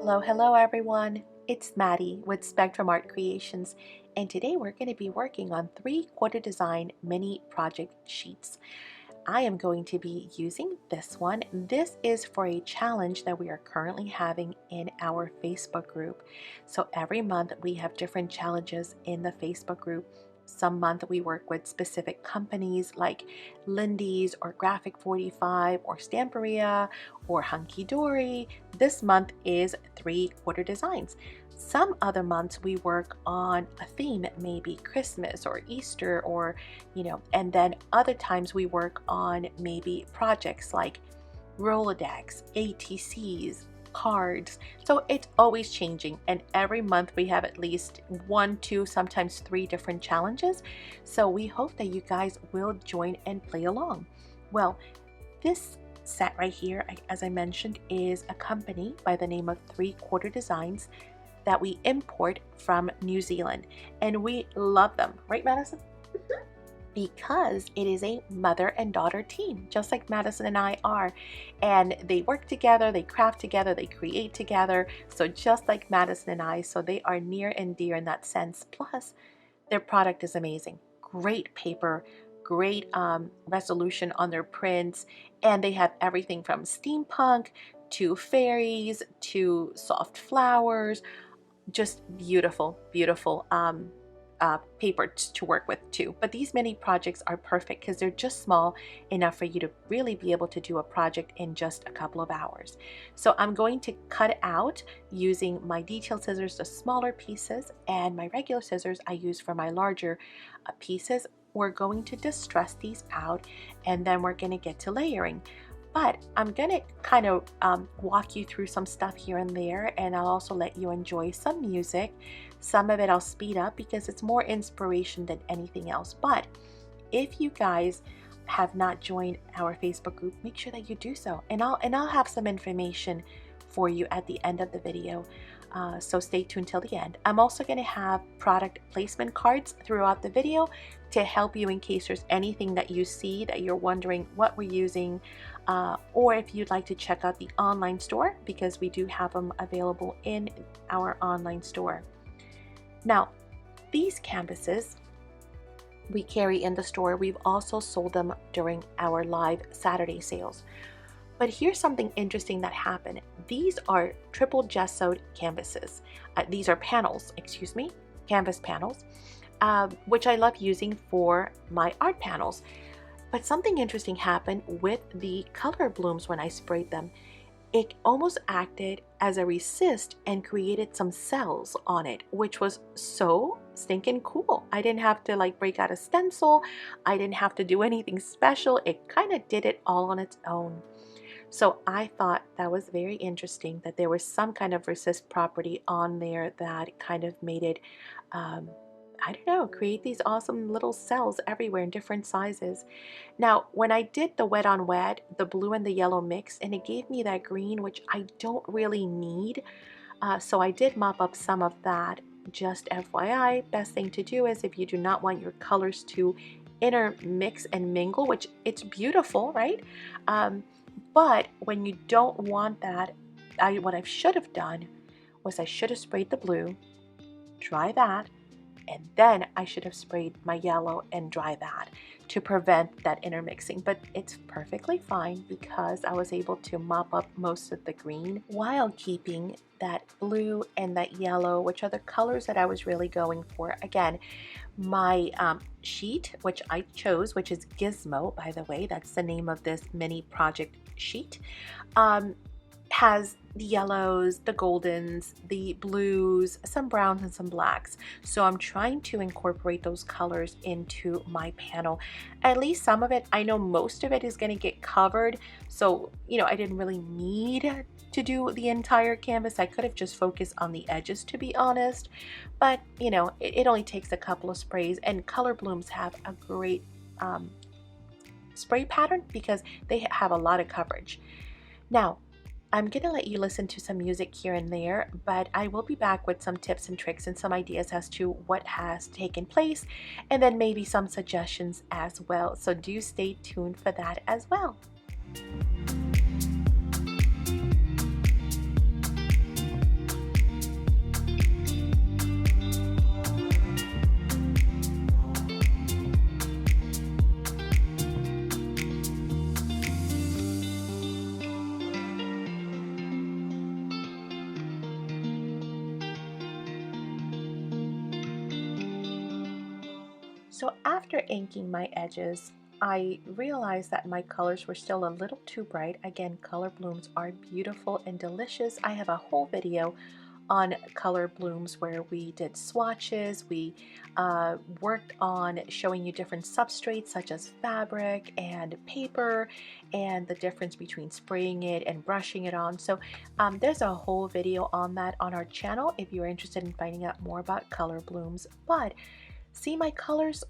Hello everyone. It's Maddie with Spectrum Art Creations, and today we're going to be working on 3/4 design mini project sheets. I am going to be using this one. This is for a challenge that we are currently having in our Facebook group. So every month we have different challenges in the Facebook group. Some month we work with specific companies like Lindy's or Graphic 45 or Stamperia or Hunky Dory. This month is 3/4 designs. Some other months we work on a theme, maybe Christmas or Easter or and then other times we work on maybe projects like Rolodex, ATCs, cards. So it's always changing, and every month we have at least 1, 2, sometimes 3 different challenges. So we hope that you guys will join and play along. Well, this set right here, as I mentioned, is a company by the name of 3/4 Designs that we import from New Zealand, and we love them, right, Madison? Because it is a mother and daughter team, just like Madison and I are. And they work together, they craft together, they create together. So just like Madison and I, so they are near and dear in that sense. Plus, their product is amazing. Great paper, great resolution on their prints. And they have everything from steampunk to fairies to soft flowers. Just beautiful, beautiful paper to work with too. But these mini projects are perfect because they're just small enough for you to really be able to do a project in just a couple of hours. So I'm going to cut out using my detail scissors, the smaller pieces, and my regular scissors I use for my larger pieces. We're going to distress these out, and then we're going to get to layering. But I'm going to kind of walk you through some stuff here and there, and I'll also let you enjoy some music. Some of it I'll speed up because it's more inspiration than anything else. But if you guys have not joined our Facebook group, make sure that you do so. And I'll have some information for you at the end of the video. So stay tuned till the end. I'm also going to have product placement cards throughout the video to help you in case there's anything that you see that you're wondering what we're using, or if you'd like to check out the online store, because we do have them available in our online store. Now, these canvases we carry in the store. We've also sold them during our live Saturday sales. But here's something interesting that happened. These are triple gessoed canvases. These are panels, canvas panels, which I love using for my art panels. But something interesting happened with the color blooms when I sprayed them. It almost acted as a resist and created some cells on it, which was so stinking cool. I didn't have to break out a stencil. I didn't have to do anything special. It kind of did it all on its own. So I thought that was very interesting that there was some kind of resist property on there that kind of made it, I don't know, create these awesome little cells everywhere in different sizes. Now, when I did the wet on wet, the blue and the yellow mix, and it gave me that green, which I don't really need. So I did mop up some of that. Just FYI, best thing to do is if you do not want your colors to intermix and mingle, which it's beautiful, right? But when you don't want that, what I should have done was I should have sprayed the blue, dry that, and then I should have sprayed my yellow and dry that to prevent that intermixing. But it's perfectly fine because I was able to mop up most of the green while keeping that blue and that yellow, which are the colors that I was really going for. Again, my sheet, which I chose, which is Gizmo, by the way, that's the name of this mini project sheet, has the yellows, the goldens, the blues, some browns, and some blacks. So I'm trying to incorporate those colors into my panel. At least some of it. I know most of it is going to get covered, so I didn't really need to do the entire canvas. I could have just focused on the edges, to be honest, but it only takes a couple of sprays, and Color Blooms have a great spray pattern because they have a lot of coverage. Now, I'm going to let you listen to some music here and there, but I will be back with some tips and tricks and some ideas as to what has taken place, and then maybe some suggestions as well. So do stay tuned for that as well. So after inking my edges, I realized that my colors were still a little too bright. Again, color blooms are beautiful and delicious. I have a whole video on color blooms where we did swatches. We worked on showing you different substrates such as fabric and paper and the difference between spraying it and brushing it on. So there's a whole video on that on our channel if you're interested in finding out more about color blooms. But see my colors?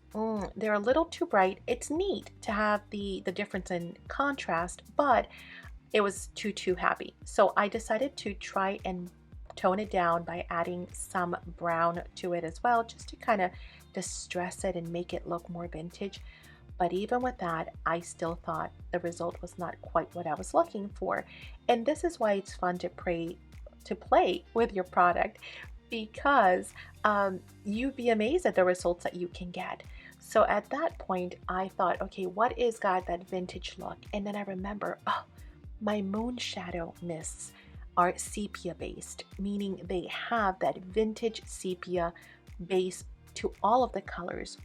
They're a little too bright. It's neat to have the difference in contrast, but it was too happy. So I decided to try and tone it down by adding some brown to it as well, just to kind of distress it and make it look more vintage. But even with that, I still thought the result was not quite what I was looking for. And this is why it's fun to play with your product, because you'd be amazed at the results that you can get. So at that point, I thought, okay, what is got that vintage look? And then I remember, oh, my moon shadow mists are sepia based, meaning they have that vintage sepia base to all of the colors.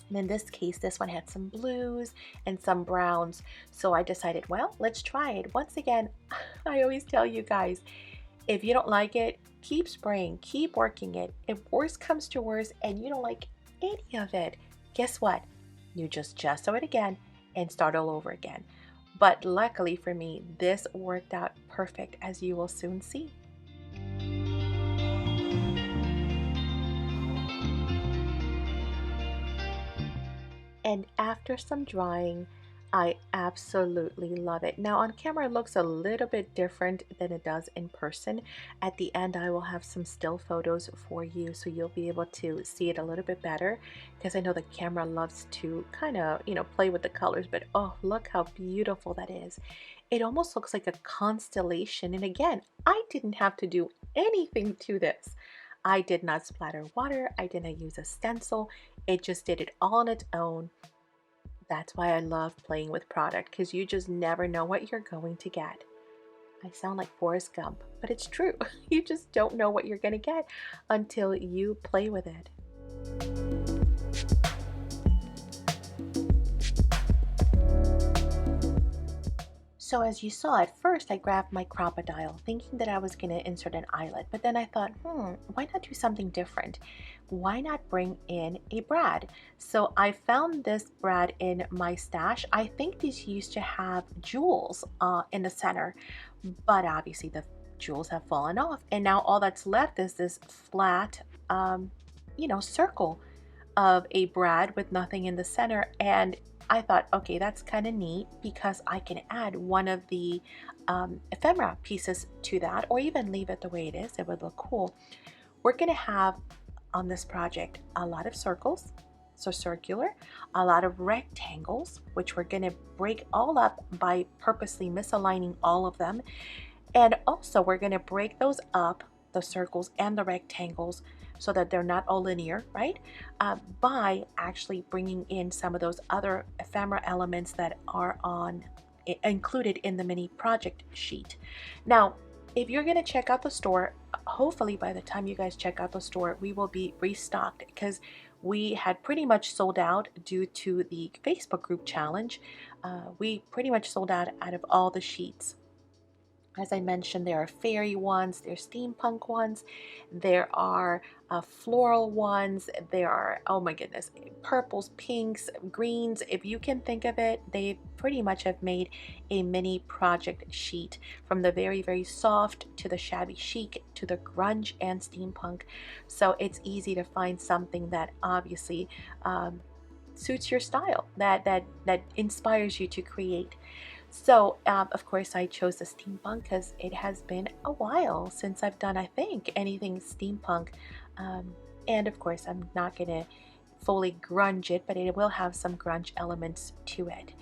And in this case, this one had some blues and some browns. So I decided, well, let's try it. Once again, I always tell you guys, if you don't like it, keep spraying, keep working it. If worse comes to worse and you don't like any of it, guess what? You just gesso it again and start all over again. But luckily for me, this worked out perfect, as you will soon see. And after some drying, I absolutely love it. Now on camera it looks a little bit different than it does in person. At the end I will have some still photos for you so you'll be able to see it a little bit better, because I know the camera loves to kind of, play with the colors, but oh, look how beautiful that is. It almost looks like a constellation, and again, I didn't have to do anything to this. I did not splatter water, I didn't use a stencil, it just did it all on its own. That's why I love playing with product, because you just never know what you're going to get. I sound like Forrest Gump, but it's true. You just don't know what you're going to get until you play with it. So as you saw, at first I grabbed my crocodile thinking that I was going to insert an eyelet, but then I thought, why not do something different? Why not bring in a brad? So I found this brad in my stash. I think these used to have jewels in the center, but obviously the jewels have fallen off, and now all that's left is this flat, circle of a brad with nothing in the center. And I thought, okay, that's kind of neat because I can add one of the ephemera pieces to that, or even leave it the way it is. It would look cool. We're going to have on this project a lot of circles, so circular, a lot of rectangles, which we're going to break all up by purposely misaligning all of them. And also we're going to break those up, the circles and the rectangles, so that they're not all linear, right? By actually bringing in some of those other ephemera elements that are included in the mini project sheet. Now, if you're gonna check out the store, hopefully by the time you guys check out the store, we will be restocked, because we had pretty much sold out due to the Facebook group challenge. We pretty much sold out of all the sheets. As I mentioned, there are fairy ones, there's steampunk ones, there are floral ones, there are, oh my goodness, purples, pinks, greens. If you can think of it, they pretty much have made a mini project sheet, from the very soft to the shabby chic to the grunge and steampunk. So it's easy to find something that obviously suits your style, that inspires you to create. So of course I chose the steampunk because it has been a while since I've done, I think, anything steampunk. And of course I'm not going to fully grunge it, but it will have some grunge elements to it.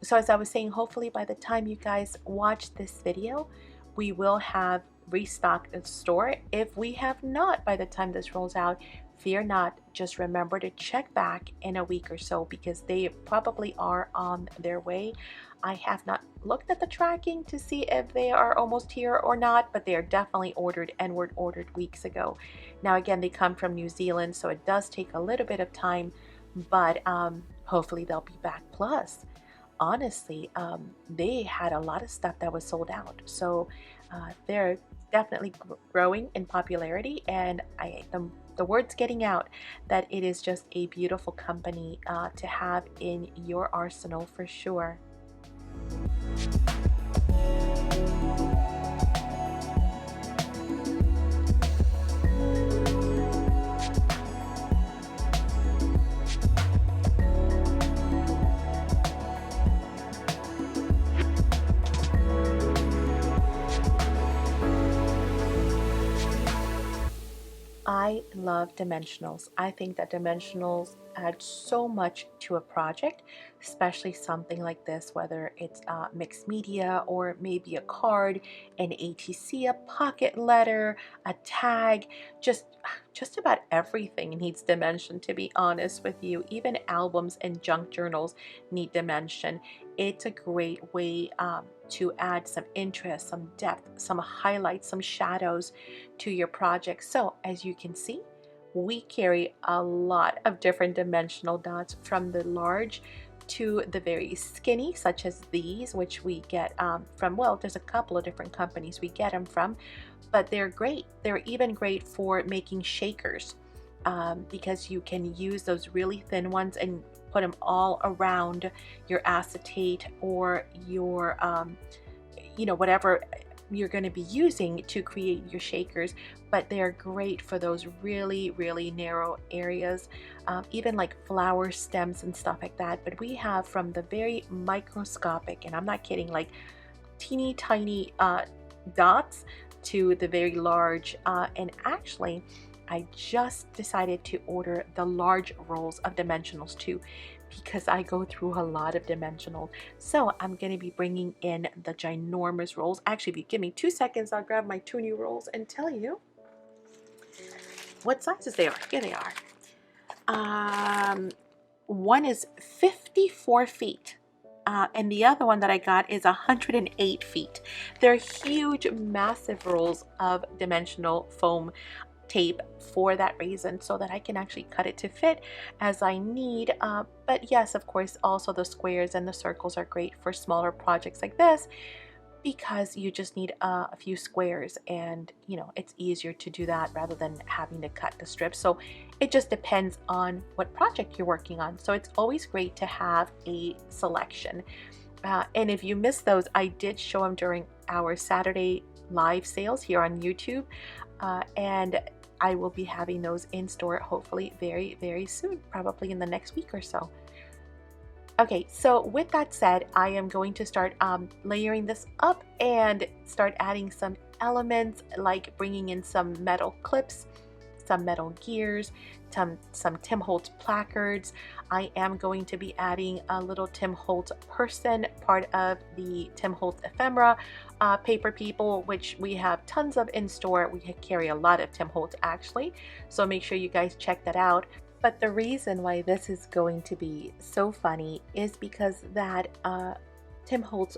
So as I was saying, hopefully by the time you guys watch this video, we will have restocked the store. If we have not by the time this rolls out, fear not, just remember to check back in a week or so because they probably are on their way. I have not looked at the tracking to see if they are almost here or not, but they are definitely ordered and were ordered weeks ago. Now again, they come from New Zealand, so it does take a little bit of time, but hopefully they'll be back. Plus, honestly, they had a lot of stuff that was sold out. So they're definitely growing in popularity, and the word's getting out that it is just a beautiful company to have in your arsenal for sure. I love dimensionals. I think that dimensionals add so much to a project, especially something like this, whether it's mixed media or maybe a card, an ATC, a pocket letter, a tag, just about everything needs dimension, to be honest with you. Even albums and junk journals need dimension. It's a great way to add some interest, some depth, some highlights, some shadows to your project. So as you can see, we carry a lot of different dimensional dots, from the large to the very skinny, such as these, which we get from, well, there's a couple of different companies we get them from, but they're great. They're even great for making shakers because you can use those really thin ones and put them all around your acetate or your whatever you're going to be using to create your shakers. But they're great for those really, really narrow areas, even like flower stems and stuff like that. But we have from the very microscopic, and I'm not kidding, like teeny tiny dots to the very large, and actually I just decided to order the large rolls of dimensionals too, because I go through a lot of dimensionals. So I'm going to be bringing in the ginormous rolls. Actually, give me 2 seconds. I'll grab my 2 new rolls and tell you what sizes they are. Here they are. One is 54 feet. And the other one that I got is 108 feet. They're huge, massive rolls of dimensional foam tape for that reason, so that I can actually cut it to fit as I need. But yes, of course, also the squares and the circles are great for smaller projects like this, because you just need a few squares, and it's easier to do that rather than having to cut the strips. So it just depends on what project you're working on. So it's always great to have a selection. And if you missed those, I did show them during our Saturday live sales here on YouTube, and I will be having those in store hopefully very, very soon, probably in the next week or so. Okay, so with that said, I am going to start layering this up and start adding some elements, like bringing in some metal clips, some metal gears, some Tim Holtz placards. I am going to be adding a little Tim Holtz person, part of the Tim Holtz ephemera paper people, which we have tons of in store. We carry a lot of Tim Holtz actually, so make sure you guys check that out. But the reason why this is going to be so funny is because that Tim Holtz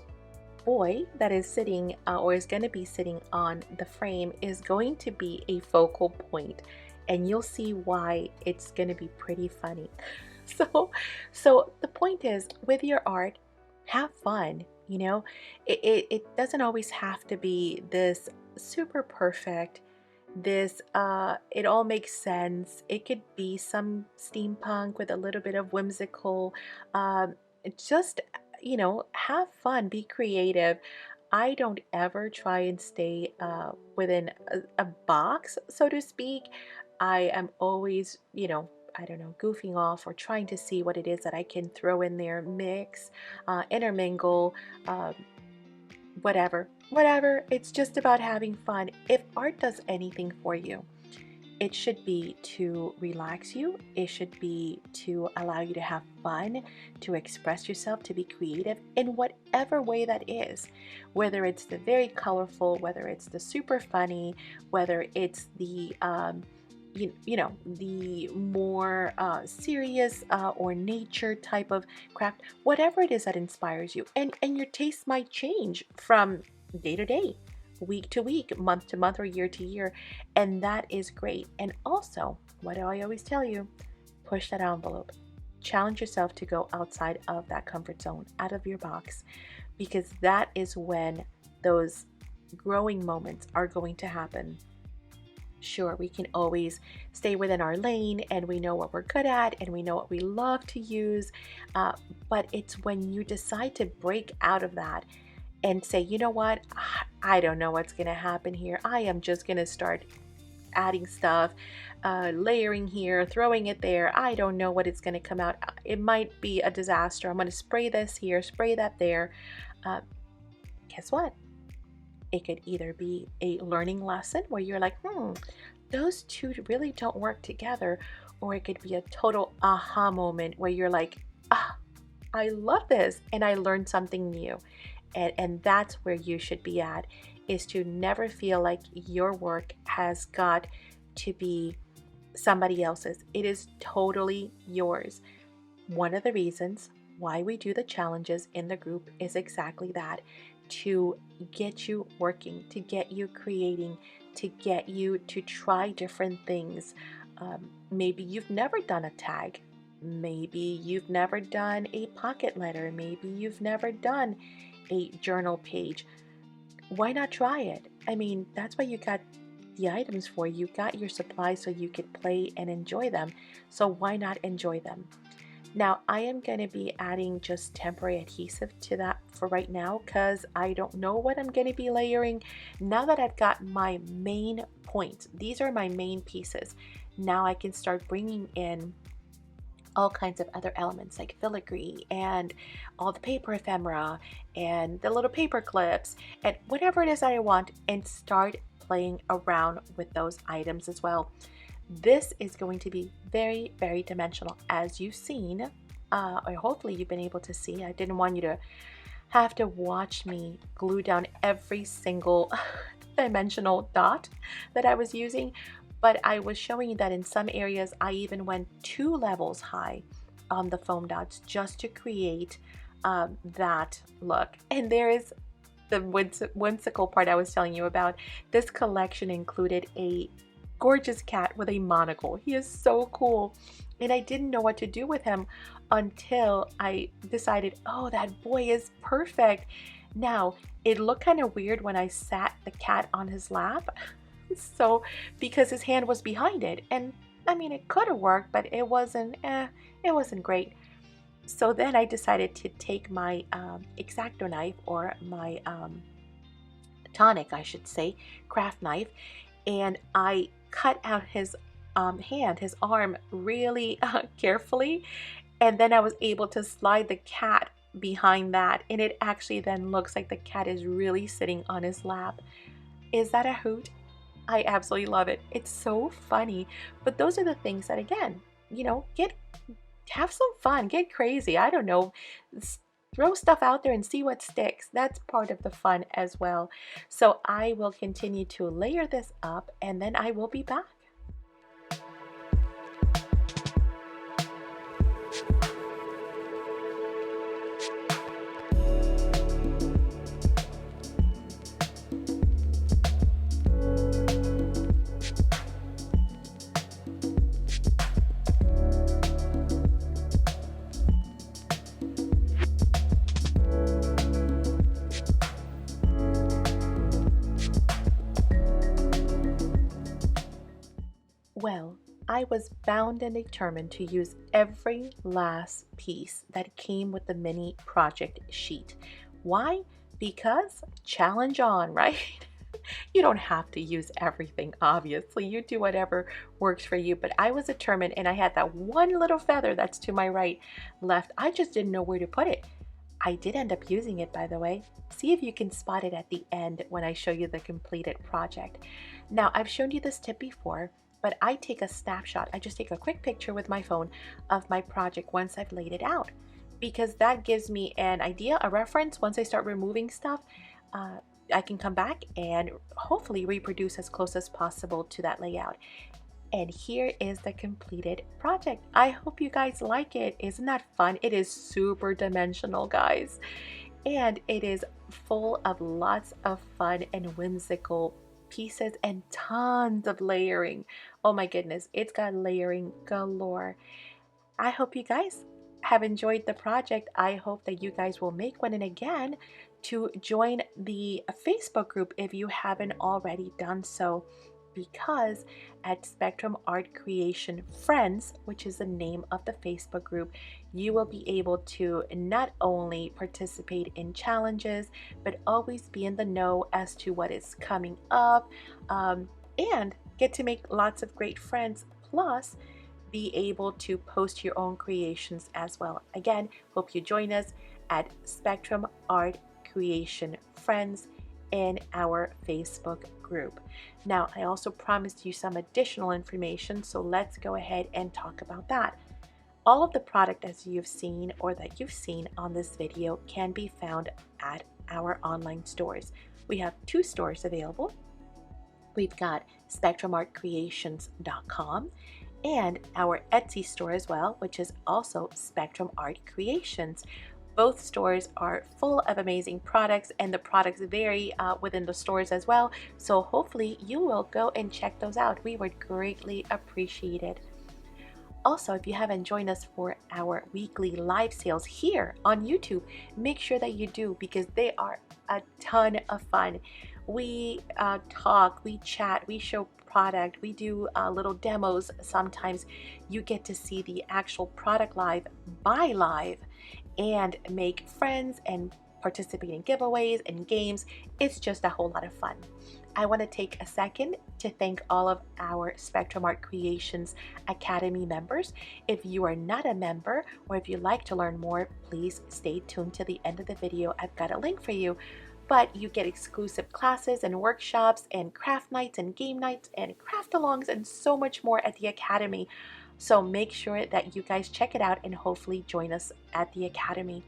boy that is sitting or is going to be sitting on the frame is going to be a focal point, and you'll see why it's going to be pretty funny. So the point is, with your art, have fun. It doesn't always have to be this super perfect, this it all makes sense. It could be some steampunk with a little bit of whimsical. Just have fun, be creative. I don't ever try and stay within a box, so to speak. I am always, I don't know, goofing off or trying to see what it is that I can throw in there, mix, intermingle, whatever. It's just about having fun. If art does anything for you, it should be to relax you. It should be to allow you to have fun, to express yourself, to be creative in whatever way that is. Whether it's the very colorful, whether it's the super funny, whether it's the you know, the more serious or nature type of craft, whatever it is that inspires you. And your taste might change from day to day, week to week, month to month, or year to year. And that is great. And also, what do I always tell you? Push that envelope. Challenge yourself to go outside of that comfort zone, out of your box, because that is when those growing moments are going to happen. Sure, we can always stay within our lane and we know what we're good at and we know what we love to use. Uh, but it's when you decide to break out of that and say, you know what, I don't know what's going to happen here. I am just going to start adding stuff, layering here, throwing it there. I don't know what it's going to come out. It might be a disaster. I'm going to spray this here, spray that there. Uh, Guess what? It could either be a learning lesson where you're like, those two really don't work together, or it could be a total aha moment where you're like, ah, I love this and I learned something new. And that's where you should be at, is to never feel like your work has got to be somebody else's. It is totally yours. One of the reasons why we do the challenges in the group is exactly that, to get you working, to get you creating, to get you to try different things. Maybe you've never done a tag. Maybe you've never done a pocket letter. Maybe you've never done a journal page. Why not try it? I mean, that's what you got the items for. You got your supplies so you could play and enjoy them. So why not enjoy them? Now, I am going to be adding just temporary adhesive to that for right now because I don't know what I'm going to be layering. Now that I've got my main points, these are my main pieces. Now I can start bringing in all kinds of other elements like filigree and all the paper ephemera and the little paper clips and whatever it is that I want, and start playing around with those items as well. This is going to be very, very dimensional, as you've seen, or hopefully you've been able to see. I didn't want you to have to watch me glue down every single dimensional dot that I was using, but I was showing you that in some areas I even went 2 levels high on the foam dots just to create that look. And there is the whimsical part I was telling you about. This collection included a gorgeous cat with a monocle. He is so cool. And I didn't know what to do with him until I decided, oh, that boy is perfect. Now, it looked kind of weird when I sat the cat on his lap. So, because his hand was behind it. And I mean, it could have worked, but it wasn't great. So then I decided to take my X-Acto knife, or my tonic, I should say, craft knife, and I cut out his hand, his arm, really carefully, and then I was able to slide the cat behind that, and it actually then looks like the cat is really sitting on his lap. Is that a hoot? I absolutely love it. It's so funny. But those are the things that, again, you know, have some fun, get crazy. I don't know, throw stuff out there and see what sticks. That's part of the fun as well. So I will continue to layer this up, and then I will be back. Well, I was bound and determined to use every last piece that came with the mini project sheet. Why? Because challenge on, right? You don't have to use everything, obviously. You do whatever works for you. But I was determined, and I had that one little feather that's to my right left. I just didn't know where to put it. I did end up using it, by the way. See if you can spot it at the end when I show you the completed project. Now, I've shown you this tip before, but I take a snapshot. I just take a quick picture with my phone of my project once I've laid it out, because that gives me an idea, a reference. Once I start removing stuff, I can come back and hopefully reproduce as close as possible to that layout. And here is the completed project. I hope you guys like it. Isn't that fun? It is super dimensional, guys. And it is full of lots of fun and whimsical pieces and tons of layering. Oh my goodness, it's got layering galore. I hope you guys have enjoyed the project. I hope that you guys will make one, and again, to join the Facebook group if you haven't already done so, because at Spectrum Art Creation Friends, which is the name of the Facebook group, you will be able to not only participate in challenges, but always be in the know as to what is coming up, and get to make lots of great friends. Plus, be able to post your own creations as well. Again, hope you join us at Spectrum Art Creation Friends in our Facebook group. Now, I also promised you some additional information, so let's go ahead and talk about that. All of the product as you've seen or that you've seen on this video can be found at our online stores. We have 2 stores available. We've got spectrumartcreations.com and our Etsy store as well, which is also Spectrum Art Creations. Both stores are full of amazing products, and the products vary within the stores as well. So hopefully you will go and check those out. We would greatly appreciate it. Also, if you haven't joined us for our weekly live sales here on YouTube, make sure that you do, because they are a ton of fun. We talk, we chat, we show product, we do little demos. Sometimes you get to see the actual product live, buy live, and make friends and participate in giveaways and games. It's just a whole lot of fun. I want to take a second to thank all of our Spectrum Art Creations Academy members. If you are not a member, or if you'd like to learn more, please stay tuned to the end of the video. I've got a link for you. But you get exclusive classes and workshops and craft nights and game nights and craft alongs and so much more at the Academy. So make sure that you guys check it out and hopefully join us at the Academy.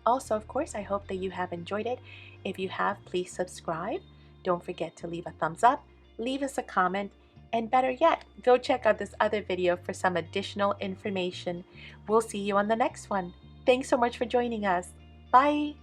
Also, of course, I hope that you have enjoyed it. If you have, please subscribe. Don't forget to leave a thumbs up, leave us a comment, and better yet, go check out this other video for some additional information. We'll see you on the next one. Thanks so much for joining us. Bye!